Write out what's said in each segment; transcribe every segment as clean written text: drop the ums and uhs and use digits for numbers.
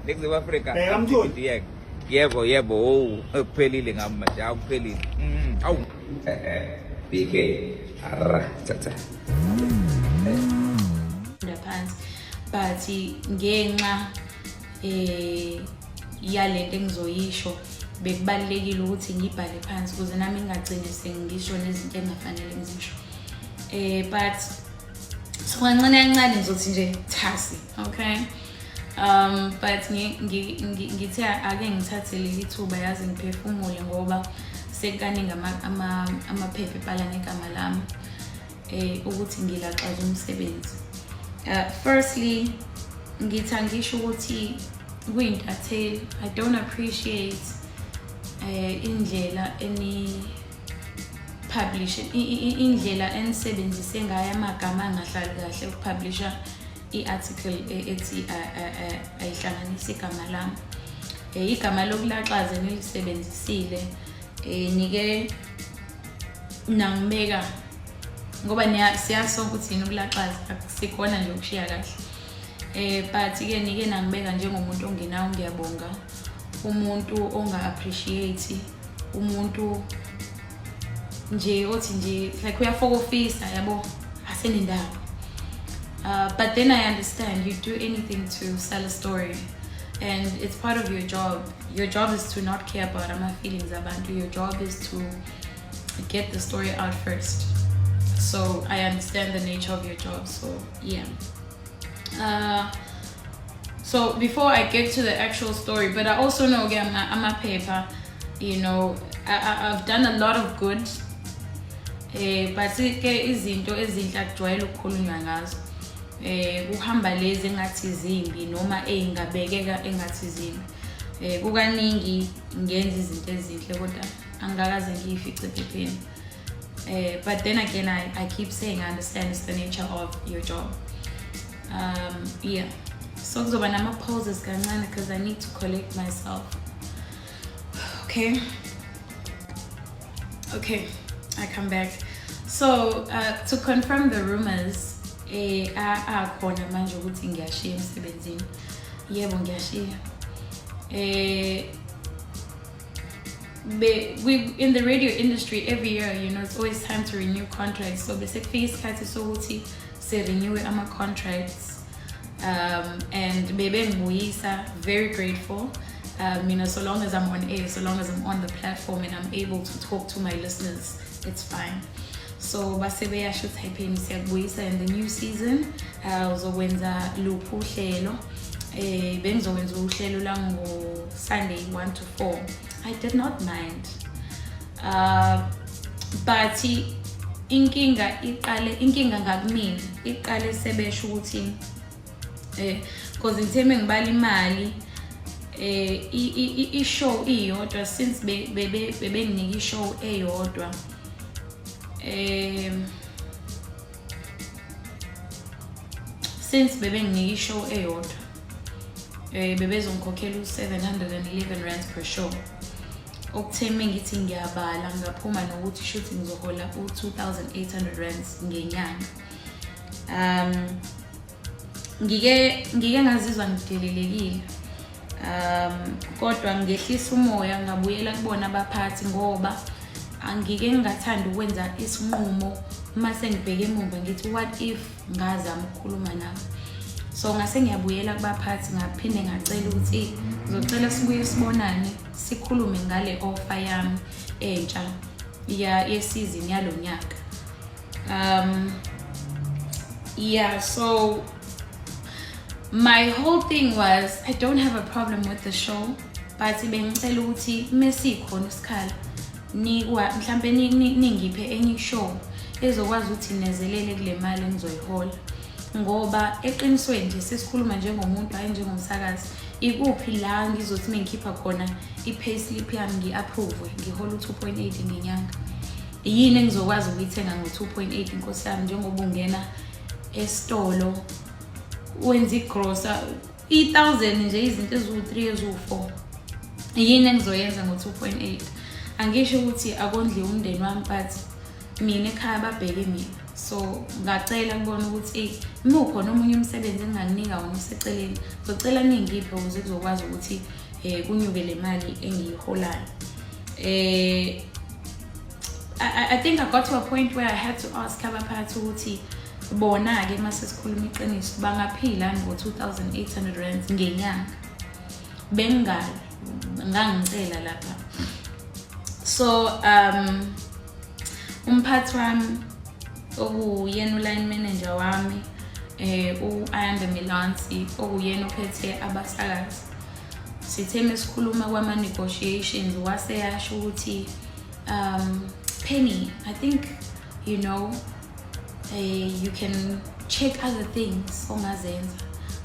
Next Africa. Yebo kuphelile ngami manje akuphelile. Awu. BK. Tata. Phansi but ngenxa yalento engizoyisho bekubalekile ukuthi ngibhale phansi ukuze nami ngingagcini sengisho nezinto engafanele ngizisho but so kancane ngizothi nje thasi okay but ngithi ake ngithathe leli thuba yazi ngiphefumule ngoba sekaningi amaphepha ebhala ngegama lami ukuthi ngilaxaza umsebenzi. Firstly, ngisho ukuthi kuyintatheli. I don't appreciate indlela publish indlela enisebenzise ngayo amagama angahlali kahle ukupublisha i-article ethi ayihlanganisa igama lami. Igama lokulaxaza nilisebenzisile nike nangibeka ngoba siyasonke ukuthi yini ukulaxaza akusikona nje ukushiya kahle but ke nike nangibeka njengomuntu ongenawo ngiyabonga umuntu onga-appreciate umuntu nje othi nje like uyafokofisa yabo asenendawo but then I understand you do anything to sell a story and it's part of your job. Your job is to not care about my feelings abantu. Your job is to get the story out first. So I understand the nature of your job. So yeah. So before I get to the actual story, but I also know again I'm a paper, you know, I've done a lot of good. But izinto ezinhle akujwayele ukukhulunywa ngazo. Uhamba lezi engathi zimbi noma engabekeka engathi zimbi. Kukaningi ngenza izinto ezinhle kodwa angakaze ngiyifice ephepheni. But then again, I keep saying I understand it's the nature of your job. Yeah. So kuzoba nama pauses kancane because I need to collect myself. Okay, I come back. So to confirm the rumors, akhona manje ukuthi ngiyashiya emsebenzini. Yebo ngiyashiya. We in the radio industry every year, you know, it's always time to renew contracts. So basically isikhathi sokuthi se renew ama contracts and bebe ngibuyisa, very grateful. You know, so long as I'm on air, so long as I'm on the platform and I'm able to talk to my listeners, it's fine. So basebe yasho kukaPenny siyakubuyisa in the new season. Uzokwenza luphu uhlelo. Bengizokwenza uhlelo la ngo Sunday 1 to 4. I did not mind. But inkinga ngakumina iqale sebesho ukuthi because ngitheme ngibala imali i-show iyodwa since bebenginika i-show eyodwa since bebenginika i-show eyodwa bebezongikhokhela u711 rand per show. Okutheme ngithi ngiyabala ngaphuma nokuthi shoot ngizohola u2800 rands ngenyanga. Ngike ngazizwa ngidelelekile. Kodwa ngehlisa umoya ngabuyela kubona abaphathi ngoba angike ngingathanda ukwenza isinqumo mase ngibheke emuva ngithi what if ngazama ukukhuluma nabo. So ngase ngiyabuyela kubaphathi ngaphinde ngacela ukuthi ngizocela sibuye sibonane sikhulume ngale offer yami entsha ye season yalonyaka. Yeah, so my whole thing was I don't have a problem with the show, but bengicela ukuthi mesikhona isikhala mhlambe ningiphe enye show ezokwazi ukuthi nezelele kule mali engizoyihola. Ngoba eqinisweni nje sesikhuluma njengomuntu hayi njengomsakazi ikuphi la ngizothi mengikhipha khona i-payslip yami ngi-approve ngihola u2.8 ngenyanga. Yini engizokwazi ukuyithenga ngo2.8 inkosi yami njengoba ungena esitolo wenza igrosa 1000 nje izinto eziwu3 eziwu4. Yini engizoyenza ngo2.8? Angisho ukuthi akondli umndeni wami but mina ekhaya babheke mina. So ngacela kubona ukuthi ukhona omunye umsebenzi engingakunika wona useceleni ngicela ningiphe ukuze kuzokwazi ukuthi kunyuke le mali engiyiholayo. I think I got to a point where I had to ask abaphathi ukuthi bona ke mase sikhuluma iqiniso bangaphila ngo-2,800 rands ngenyanga. Ngangicela lapha. So umphathi wami okuyena uline manager wami Ayanda Melansi okuyena ophethe abasakazi. Sithe mesikhuluma kwama negotiations waseyasho ukuthi Penny, I think you know you can check other things ongazenza.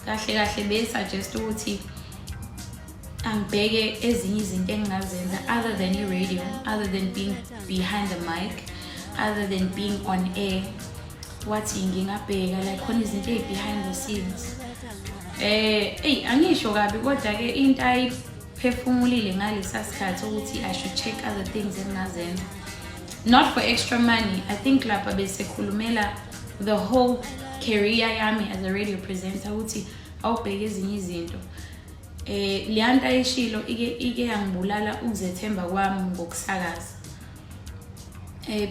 Kahle be suggest ukuthi angibheke ezinye izinto engingazenza other than radio, other than being behind the mic, other than being on air. Wathi ngingabheka like khona izinto behind the scenes. Angisho kabi kodwa ke into ayiphefumulile ngalesa sikhathi ukuthi I should check other things engazenza. Not for extra money. I think lapha besekhulumela the whole career yami as a radio presenter ukuthi awubheke ezinye izinto. Liyanta ishilo ike yangibulala ukuzethemba kwami ngokusakaza.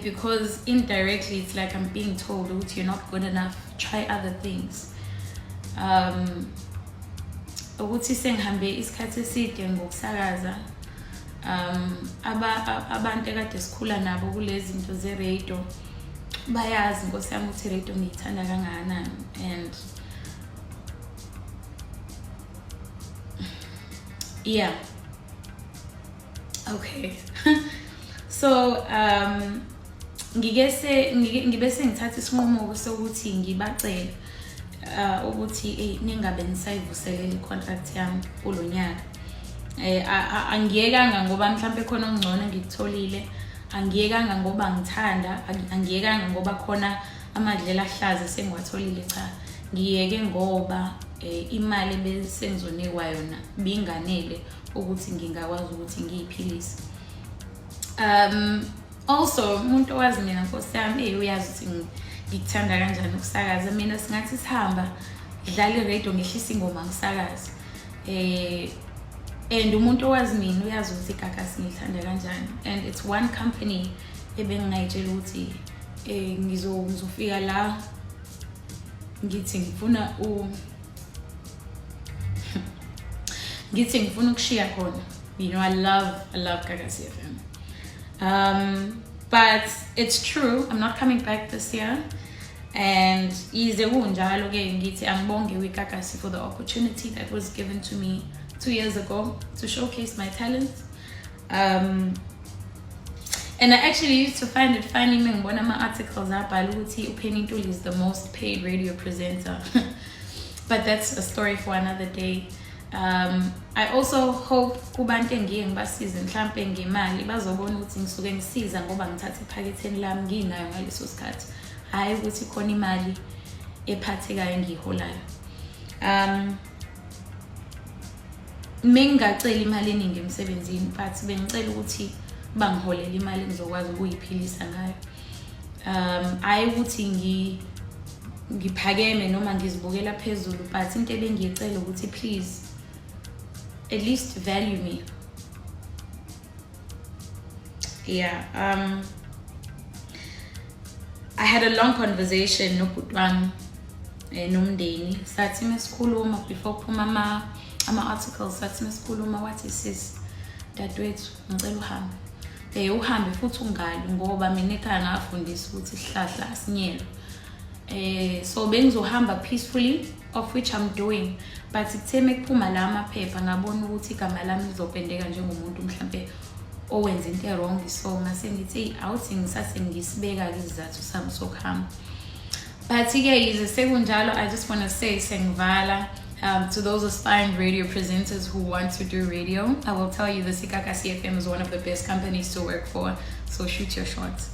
Because indirectly it's like I'm being told that you're not good enough, try other things. Ukuthi sengihambe isikhathi eside ngokusakaza. Abantu ekade sikhula nabo kulezi zinto ze radio bayazi Nkosi yami ukuthi radio ngiyithanda kangakanani. And yeah, okay. So ngibese ngithatha isinqumo sokuthi ngibacela ukuthi ningabe nisayivuselela icontract yami kulonyaka. Angiyekanga ngoba mhlambe khona ongcono ngikutholile, angiyekanga ngoba ngithanda, angiyekanga ngoba khona amadlela ahlaza sengiwatholile, cha. Ngiyeke ngoba imali besengizonikwa yona binganele ukuthi ngingakwazi ukuthi ngiyiphilise. Also umuntu owazi mina Nkosi yami uyazi ukuthi ngikuthanda kanjani ukusakaza. Mina singathi sihamba dlala iradio ngehlisa ingoma ngisakaza. And umuntu owazi mina uyazi ukuthi Gagasi ngithanda kanjani. And it's one company ebengingayitshela ukuthi ngizofika la ngithi ngifuna ukushiya khona. You know, I love Gagasi FM. But it's true, I'm not coming back this year. And ize kunjalo ke ngithi angibonge Gagasi for the opportunity that was given to me 2 years ago to showcase my talent. And I actually used to find it funny when one of my articles abhala ukuthi uPenny Ntuli is the most paid radio presenter. But that's a story for another day. I also hope kubantu engiye ngibasize mhlambe ngemali bazobona ukuthi ngisuke ngisiza ngoba ngithatha iphaketheni lami nginayo ngaleso sikhathi, hayi ukuthi khona imali ephathekayo engiholayo. Mengacela imali eningi emsebenzini, but bengicela ukuthi bangiholele imali ngizokwazi ukuyiphilisa ngayo. Hayi ukuthi ngiphakeme noma ngizibukela phezulu, but into ebengiyicela ukuthi please at least value me. Yeah, I had a long conversation nobhuti wami nomndeni. Sathi mesikhuluma before kuphuma ama-articles, sathi mesikhuluma wathi sis dadewethu ngicela uhambe futhi ungali ngoba mina ekhaya ngafundisa ukuthi isihlahla asinyelwe. So bengizohamba peacefully, of which I'm doing, but kutheme kuphuma la amaphepha ngabona ukuthi igama lami lizopendeka njengomuntu mhlambe owenza into wrong. So ngase ngithi awuthi ngisase ngisibeka izizathu sami sokuhamba. But ke yize sekunjalo, I just want to say sengivala to those aspiring radio presenters who want to do radio. I will tell you the Gagasi FM is one of the best companies to work for, so shoot your shots.